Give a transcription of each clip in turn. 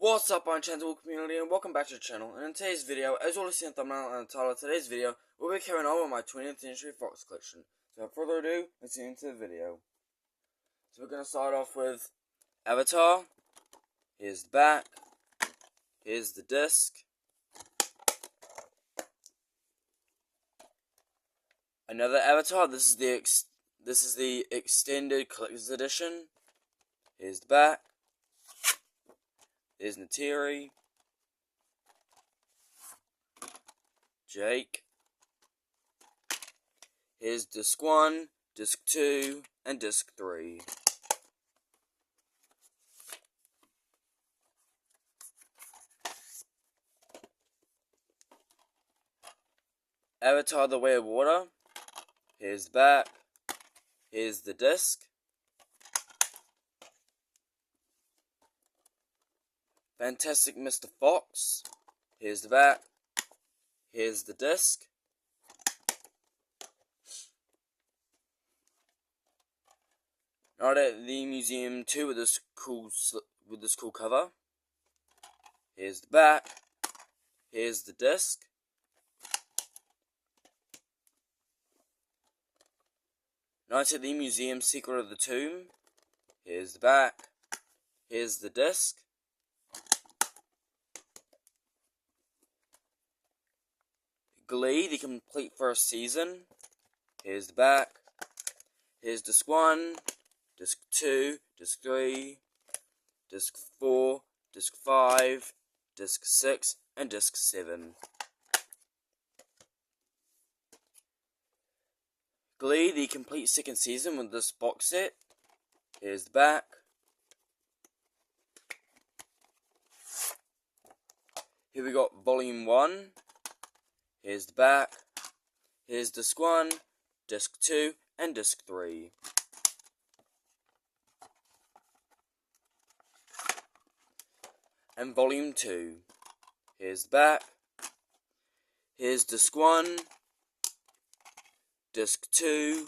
What's up, Unchantable community, and welcome back to the channel. And in today's video, as you will see in the thumbnail and the title of today's video, we'll be carrying on with my 20th Century Fox collection. So without further ado, let's get into the video. So we're going to start off with Avatar. Here's the back. Here's the disc. Another Avatar. This is the extended collector's edition. Here's the back. Here's Neytiri, Jake. Here's disc 1, disc 2, and disc 3. Avatar: The Way of Water. Here's the back. Here's the disc. Fantastic Mr. Fox. Here's the back. Here's the disc. Night at the Museum 2 with this cool cover. Here's the back. Here's the disc. Night at the Museum Secret of the Tomb. Here's the back. Here's the disc. Glee, the complete first season. Here's the back. Here's disc 1, disc 2, disc 3, disc 4, disc 5, disc 6, and disc 7. Glee, the complete second season with this box set. Here's the back. Here we got volume 1. Here's the back. Here's disc 1, disc 2, and disc 3. And volume 2. Here's the back. Here's disc 1, disc 2,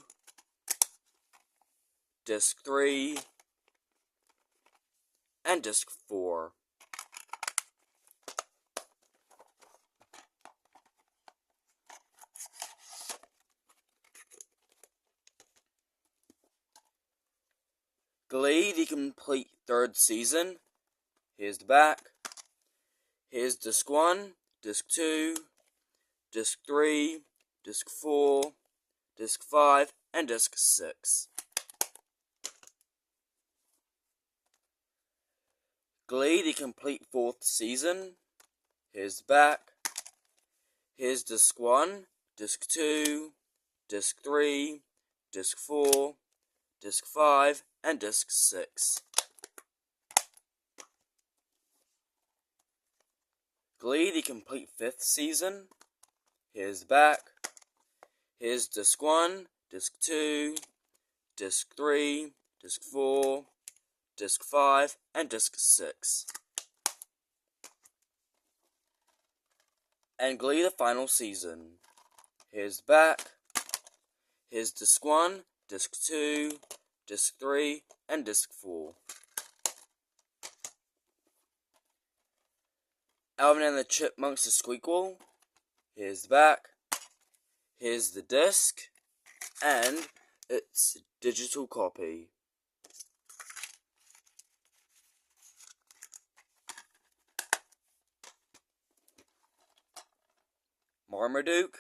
disc 3, and disc 4. Glee, the complete third season. Here's the back. Here's disc 1, disc 2, disc 3, disc 4, disc 5, and disc 6. Glee, the complete fourth season. Here's the back. Here's disc 1, disc 2, disc 3, disc 4, disc 5, and disc 6. Glee, the complete fifth season. Here's the back. Here's disc 1, disc 2, disc 3, disc 4, disc 5, and disc 6. And Glee, the final season. Here's the back. Here's disc 1, disc 2, disc 3, and disc 4. Alvin and the Chipmunks: The Squeakquel. Here's the back. Here's the disc. And its digital copy. Marmaduke.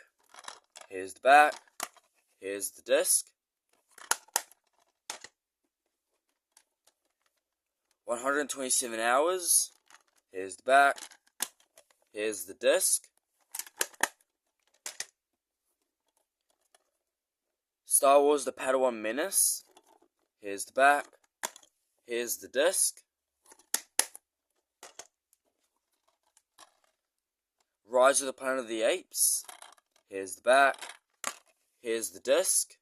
Here's the back. Here's the disc. 127 Hours. Here's the back. Here's the disc. Star Wars: The Padawan Menace. Here's the back. Here's the disc. Rise of the Planet of the Apes. Here's the back. Here's the disc.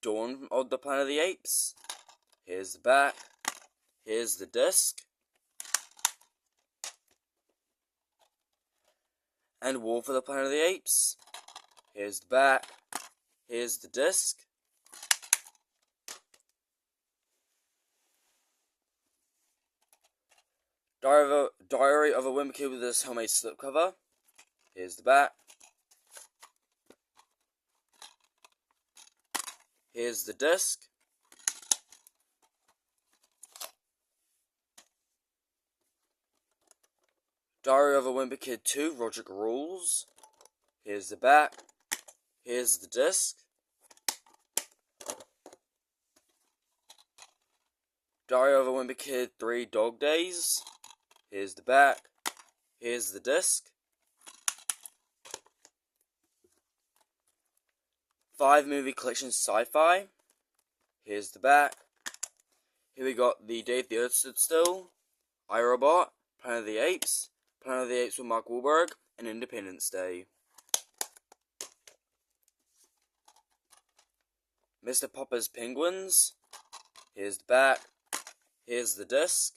Dawn of the Planet of the Apes. Here's the back. Here's the disc. And War for the Planet of the Apes. Here's the back. Here's the disc. Diary of a Wimpy Kid with this homemade slipcover. Here's the back. Here's the disc. Diary of a Wimpy Kid 2, Roger Rules. Here's the back. Here's the disc. Diary of a Wimpy Kid 3, Dog Days. Here's the back. Here's the disc. 5 movie collection sci-fi. Here's the back. Here we got The Day the Earth Stood Still, iRobot, Planet of the Apes with Mark Wahlberg, and Independence Day. Mr. Popper's Penguins. Here's the back. Here's the disc.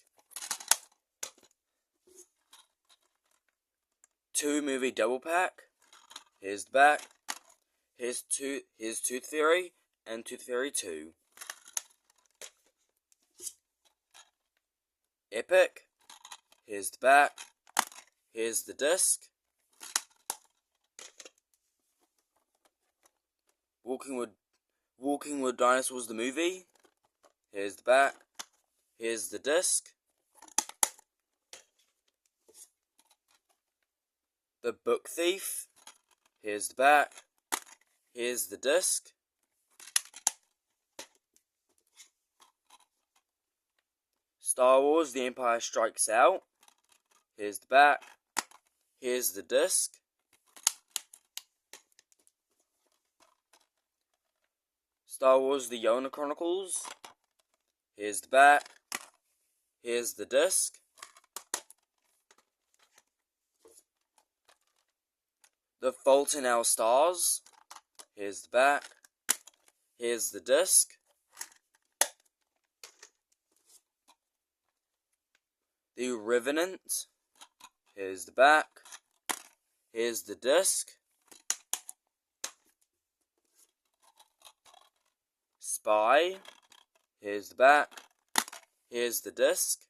2 movie double pack. Here's the back. Here's Tooth Fairy and Tooth Fairy 2. Epic. Here's the back. Here's the disc. Walking with Dinosaurs the movie. Here's the back. Here's the disc. The Book Thief. Here's the back. Here's the disc. Star Wars The Empire Strikes Out. Here's the back. Here's the disc. Star Wars The Yona Chronicles. Here's the back. Here's the disc. The Fault in Our Stars. Here's the back. Here's the disc. The Revenant. Here's the back. Here's the disc. Spy. Here's the back. Here's the disc.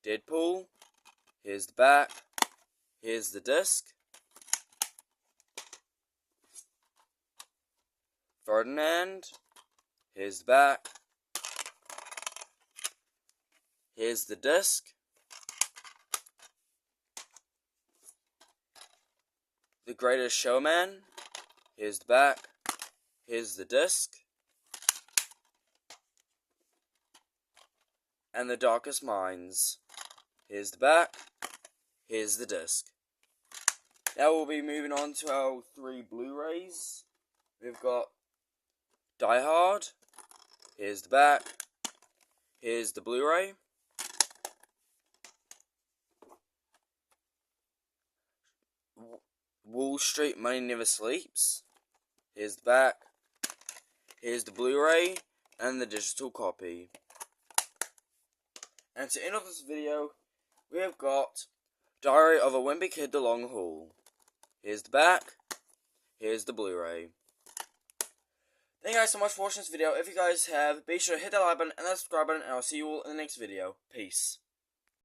Deadpool. Here's the back. Here's the disc. Ferdinand. Here's the back. Here's the disc. The Greatest Showman. Here's the back. Here's the disc. And The Darkest Minds. Here's the back. Here's the disc. Now we'll be moving on to our 3 Blu-rays. We've got Die Hard. Here's the back. Here's the Blu-ray. Wall Street Money Never Sleeps. Here's the back. Here's the Blu-ray and the digital copy. And to end off this video, we have got Diary of a Wimpy Kid The Long Haul. Here's the back. Here's the Blu-ray. Thank you guys so much for watching this video. If you guys have, be sure to hit that like button and that subscribe button, and I'll see you all in the next video. Peace.